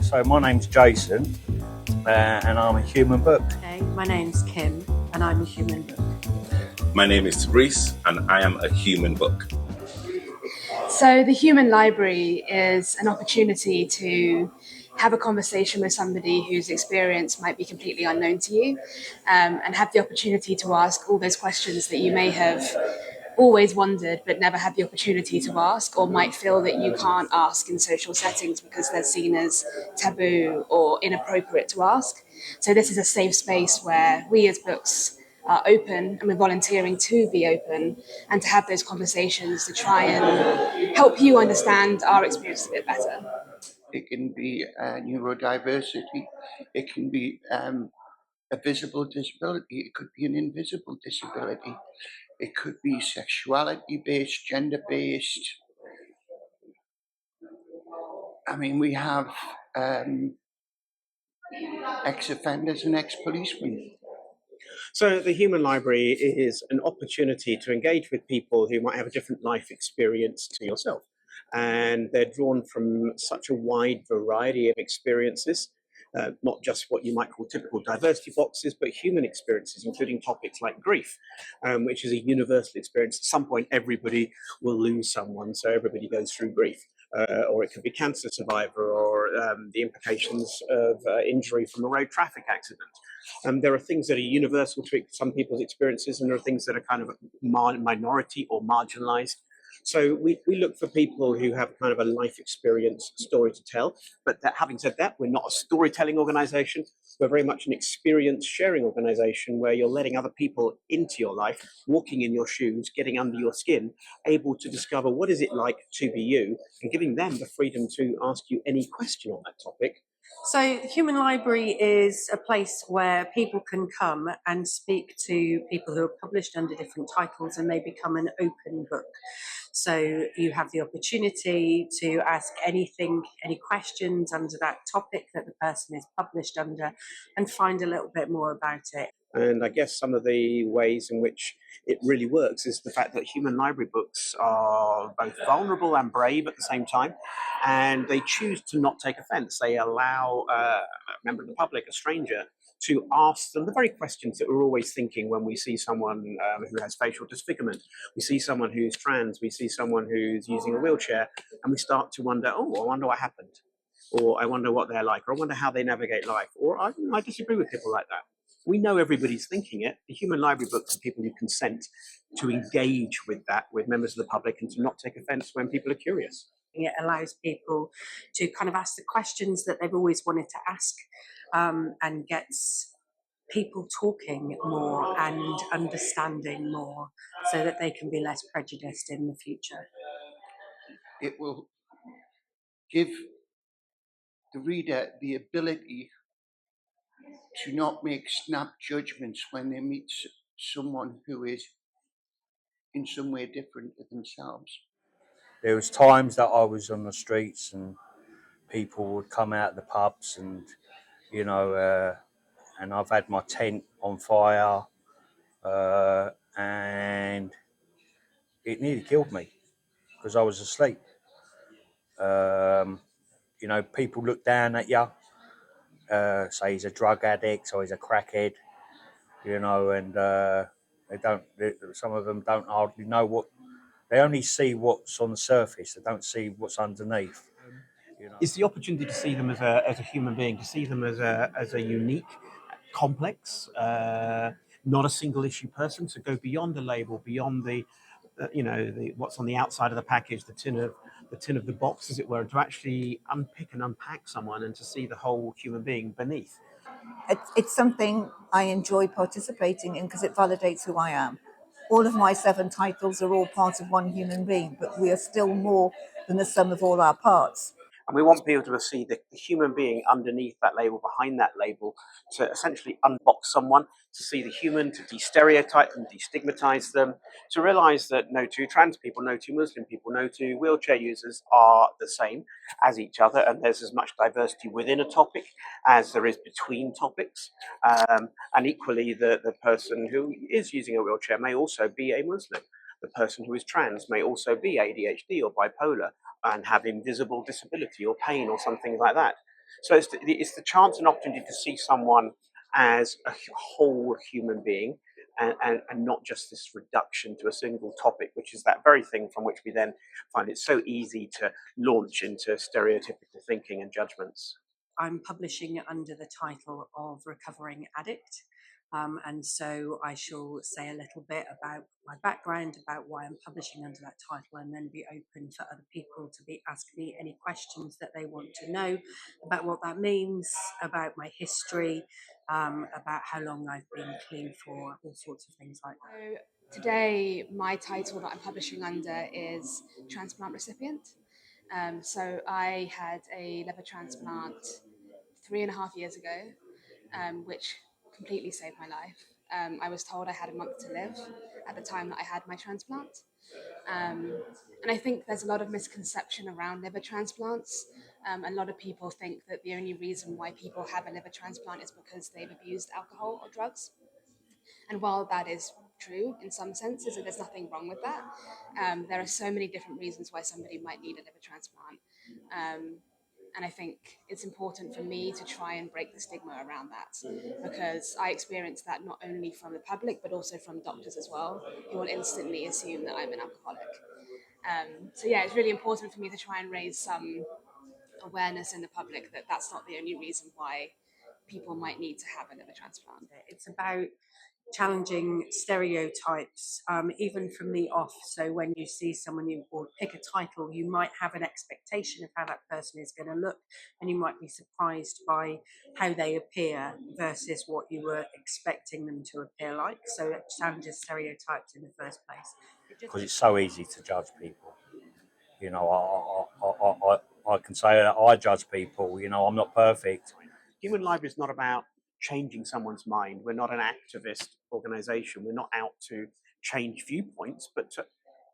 So my name's Jason, and I'm a human book. Okay, my name's Kim, and I'm a human book. My name is Fabrice, and I am a human book. So the Human Library is an opportunity to have a conversation with somebody whose experience might be completely unknown to you, and have the opportunity to ask all those questions that you may have always wondered but never had the opportunity to ask, or might feel that you can't ask in social settings because they're seen as taboo or inappropriate to ask. So this is a safe space where we as books are open, and we're volunteering to be open and to have those conversations to try and help you understand our experience a bit better. It can be neurodiversity, it can be a visible disability, it could be an invisible disability, it could be sexuality based, gender based. I mean, we have ex-offenders and ex-policemen. So the Human Library is an opportunity to engage with people who might have a different life experience to yourself. And they're drawn from such a wide variety of experiences, not just what you might call typical diversity boxes, but human experiences, including topics like grief, which is a universal experience. At some point, everybody will lose someone, so everybody goes through grief. Or it could be cancer survivor, or the implications of injury from a road traffic accident. There are things that are universal to some people's experiences, and there are things that are kind of minority or marginalized. So we look for people who have kind of a life experience story to tell. But having said that, we're not a storytelling organization. We're very much an experience sharing organization where you're letting other people into your life, walking in your shoes, getting under your skin, able to discover what is it like to be you, and giving them the freedom to ask you any question on that topic. So the Human Library is a place where people can come and speak to people who are published under different titles, and they become an open book. So you have the opportunity to ask anything, any questions under that topic that the person is published under, and find a little bit more about it. And I guess some of the ways in which it really works is the fact that human library books are both vulnerable and brave at the same time, and they choose to not take offense. They allow a member of the public, a stranger, to ask them the very questions that we're always thinking when we see someone who has facial disfigurement, we see someone who's trans, we see someone who's using a wheelchair, and we start to wonder, oh, I wonder what happened, or I wonder what they're like, or I wonder how they navigate life, or I disagree with people like that. We know everybody's thinking it. The Human Library books are people who consent to engage with that, with members of the public, and to not take offense when people are curious. It allows people to kind of ask the questions that they've always wanted to ask, and gets people talking more and understanding more, so that they can be less prejudiced in the future. It will give the reader the ability to not make snap judgments when they meet someone who is in some way different to themselves. There was times that I was on the streets and people would come out of the pubs, and and I've had my tent on fire, and it nearly killed me because I was asleep. People look down at you, say he's a drug addict or he's a crackhead, and some of them don't hardly know what, they only see what's on the surface, they don't see what's underneath. It's the opportunity to see them as a human being, to see them as a unique, complex, not a single issue person. So go beyond the label, beyond the what's on the outside of the package, the tin of the box, as it were, to actually unpick and unpack someone and to see the whole human being beneath. It's something I enjoy participating in because it validates who I am. All of my 7 titles are all part of one human being, but we are still more than the sum of all our parts. And we want people to see the human being underneath that label, behind that label, to essentially unbox someone, to see the human, to de-stereotype them, destigmatize them, to realize that no two trans people, no two Muslim people, no two wheelchair users are the same as each other, and there's as much diversity within a topic as there is between topics. And equally, the person who is using a wheelchair may also be a Muslim. The person who is trans may also be ADHD or bipolar and have invisible disability or pain or something like that. So it's the chance and opportunity to see someone as a whole human being, and not just this reduction to a single topic, which is that very thing from which we then find it so easy to launch into stereotypical thinking and judgments. I'm publishing under the title of Recovering Addict. And so I shall say a little bit about my background, about why I'm publishing under that title, and then be open for other people to be asking me any questions that they want to know about what that means, about my history, about how long I've been clean for, all sorts of things like that. So today, my title that I'm publishing under is transplant recipient. So I had a liver transplant 3.5 years ago, which completely saved my life. I was told I had a month to live at the time that I had my transplant. And I think there's a lot of misconception around liver transplants. A lot of people think that the only reason why people have a liver transplant is because they've abused alcohol or drugs. And while that is true in some senses, and there's nothing wrong with that, there are so many different reasons why somebody might need a liver transplant. And I think it's important for me to try and break the stigma around that, because I experience that not only from the public, but also from doctors as well, who will instantly assume that I'm an alcoholic. So yeah, it's really important for me to try and raise some awareness in the public that that's not the only reason why people might need to have a liver transplant. It's about challenging stereotypes, even from the off. So when you see someone, or pick a title, you might have an expectation of how that person is going to look, and you might be surprised by how they appear versus what you were expecting them to appear like. So it challenges stereotypes in the first place. Because it's so easy to judge people. You know, I can say that I judge people. You know, I'm not perfect. Human Library is not about changing someone's mind. We're not an activist organization. We're not out to change viewpoints, but to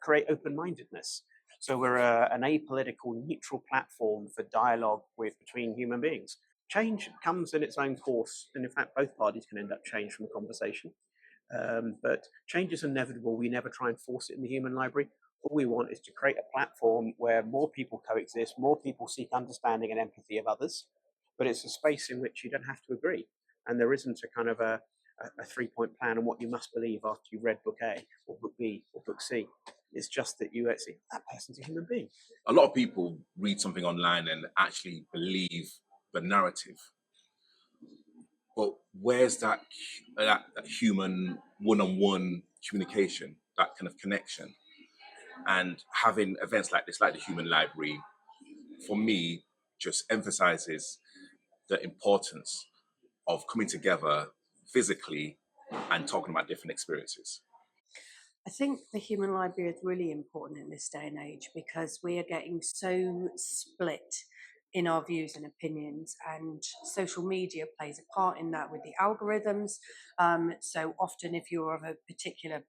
create open-mindedness. So we're an apolitical, neutral platform for dialogue between human beings. Change comes in its own course, and in fact, both parties can end up changed from a conversation. But change is inevitable. We never try and force it in the Human Library. All we want is to create a platform where more people coexist, more people seek understanding and empathy of others, but it's a space in which you don't have to agree. And there isn't a kind of a 3-point plan on what you must believe after you've read book A or book B or book C. It's just that you actually, that person's a human being. A lot of people read something online and actually believe the narrative. But where's that human one-on-one communication, that kind of connection? And having events like this, like the Human Library, for me, just emphasizes the importance of coming together physically and talking about different experiences. I think the Human Library is really important in this day and age because we are getting so split in our views and opinions, and social media plays a part in that with the algorithms. So often, if you're of a particular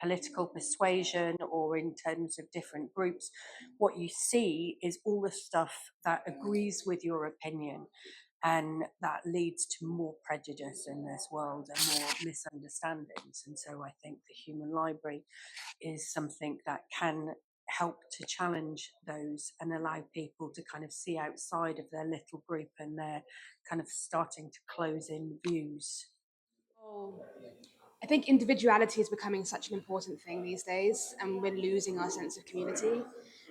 political persuasion or in terms of different groups, what you see is all the stuff that agrees with your opinion. And that leads to more prejudice in this world and more misunderstandings. And so I think the Human Library is something that can help to challenge those and allow people to kind of see outside of their little group and their kind of starting to close in views. I think individuality is becoming such an important thing these days, and we're losing our sense of community.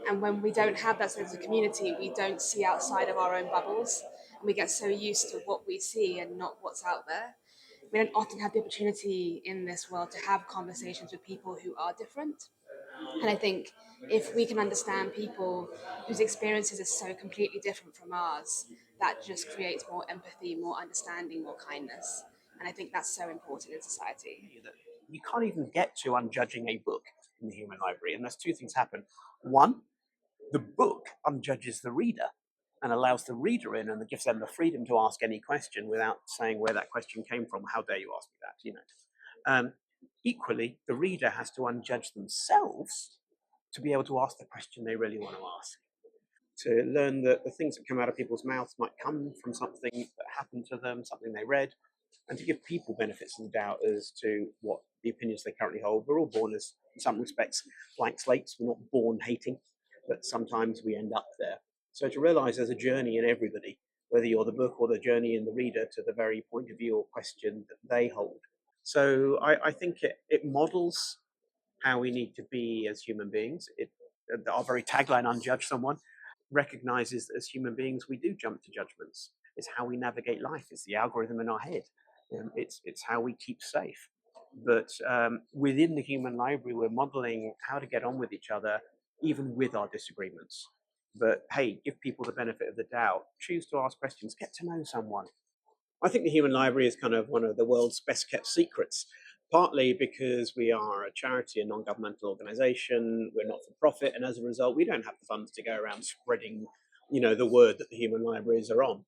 And when we don't have that sense of community, we don't see outside of our own bubbles. And we get so used to what we see and not what's out there. We don't often have the opportunity in this world to have conversations with people who are different. And I think if we can understand people whose experiences are so completely different from ours, that just creates more empathy, more understanding, more kindness. And I think that's so important in society. You can't even get to unjudging a book in the Human Library unless two things happen. One, the book unjudges the reader and allows the reader in and gives them the freedom to ask any question without saying where that question came from. How dare you ask me that? You know. Equally, the reader has to unjudge themselves to be able to ask the question they really want to ask. To learn that the things that come out of people's mouths might come from something that happened to them, something they read, and to give people benefits of the doubt as to what the opinions they currently hold. We're all born as, in some respects, blank slates. We're not born hating, but sometimes we end up there. So to realize there's a journey in everybody, whether you're the book or the journey in the reader to the very point of view or question that they hold. So I think it models how we need to be as human beings. Our very tagline, unjudge someone, recognizes that as human beings, we do jump to judgments. It's how we navigate life. It's the algorithm in our head. It's how we keep safe. But within the human library, we're modeling how to get on with each other, even with our disagreements. But hey, give people the benefit of the doubt. Choose to ask questions. Get to know someone. I think the Human Library is kind of one of the world's best kept secrets, partly because we are a charity, a non-governmental organisation, we're not for profit, and as a result, we don't have the funds to go around spreading, the word that the Human Libraries are on.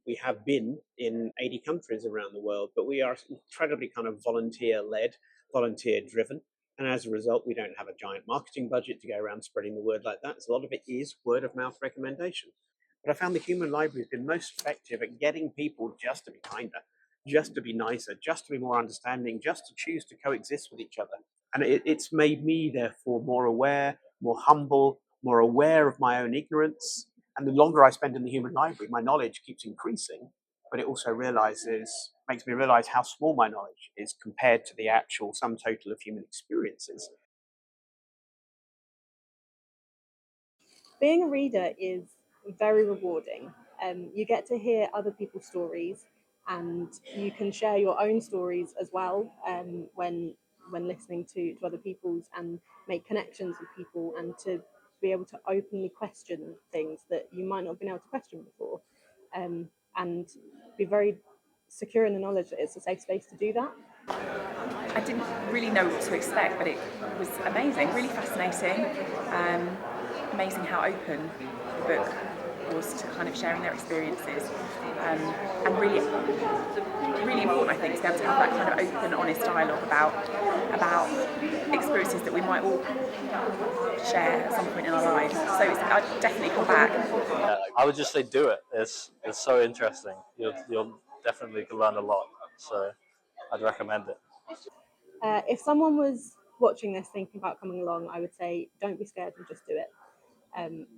We have been in 80 countries around the world, but we are incredibly kind of volunteer-led, volunteer-driven, and as a result, we don't have a giant marketing budget to go around spreading the word like that. So a lot of it is word-of-mouth recommendation. But I found the Human Library has been most effective at getting people just to be kinder, just to be nicer, just to be more understanding, just to choose to coexist with each other. And it's made me, therefore, more aware, more humble, more aware of my own ignorance. And the longer I spend in the Human Library, my knowledge keeps increasing, but it also makes me realize how small my knowledge is compared to the actual sum total of human experiences. Being a reader is very rewarding. You get to hear other people's stories, and you can share your own stories as well when listening to other people's, and make connections with people, and to be able to openly question things that you might not have been able to question before, and be very secure in the knowledge that it's a safe space to do that. I didn't really know what to expect, but it was amazing, really fascinating. Amazing how open the book was to kind of sharing their experiences, and really, really important, I think, to be able to have that kind of open, honest dialogue about experiences that we might all share at some point in our lives. So I'd definitely come back. I would just say do it. It's so interesting. You'll definitely learn a lot. So I'd recommend it. If someone was watching this thinking about coming along, I would say don't be scared and just do it.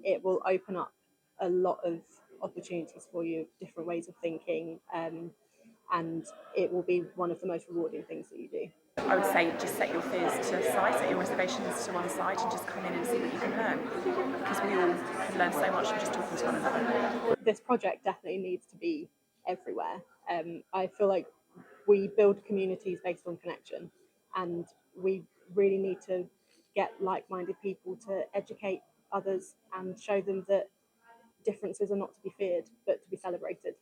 It will open up a lot of opportunities for you, different ways of thinking, and it will be one of the most rewarding things that you do. I would say just set your fears to the side, set your reservations to one side, and just come in and see what you can learn, because we all can learn so much from just talking to one another. This project definitely needs to be everywhere. I feel like we build communities based on connection, and we really need to get like-minded people to educate others and show them that differences are not to be feared but to be celebrated.